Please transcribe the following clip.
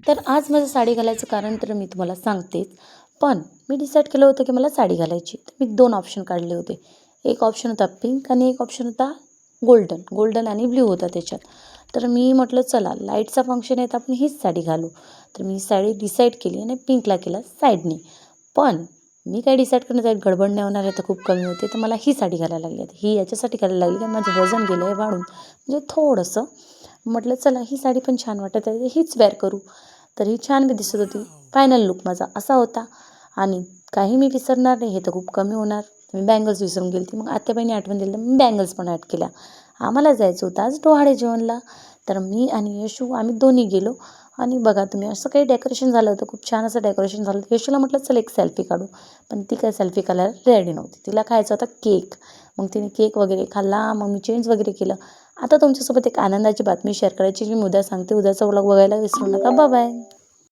तर आज माझं साडी घालायचं कारण तर मी तुम्हाला सांगतेच. पण मी डिसाईड केलं होतं की मला साडी घालायची. तर मी 2 ऑप्शन काढले होते. एक ऑप्शन होता पिंक आणि एक ऑप्शन होता गोल्डन. गोल्डन आणि ब्ल्यू होता त्याच्यात. तर मी म्हटलं चला लाईटचा फंक्शन आहे तर आपण हीच साडी घालू. तर मी साडी डिसाईड केली आणि पिंकला केला साईडने. पण मी काय डिसाईड करण्यात गडबड नाही होणार आहे तर खूप कमी होते. तर मला ही साडी घालायला लागली. आता ही याच्यासाठी घालायला लागली की माझं वजन गेलं आहे वाढून. म्हणजे थोडंसं म्हटलं चला ही साडी पण छान वाटत आहे हीच वेअर करू. तर ही छान बी दिसत होती. फायनल लूक माझा असा होता. आणि काही मी विसरणार नाही हे तर खूप कमी होणार. मी बँगल्स विसरून गेली मग आत्याबाईंनी आठवण दिली मी बँगल्स पण ॲड केल्या. आम्हाला जायचं होतं आज डोहाळे जेवणला. तर मी आणि यशू आम्ही दोन्ही गेलो. आणि बघा तुम्ही असं काही डेकोरेशन झालं होतं खूप छान असं डेकोरेशन झालं होतं. यशूला म्हटलं चल एक सेल्फी काढू. पण ती काय सेल्फी काढायला रेडी नव्हती. तिला खायचा होता केक. मग तिने केक वगैरे खाल्ला. मग मी चेंज वगैरे केलं. आता तुमच्यासोबत एक आनंदाची बातमी शेअर करायची जी मी उद्या सांगते. उद्याचा व्लॉग बघायला विसरू नका. Bye bye.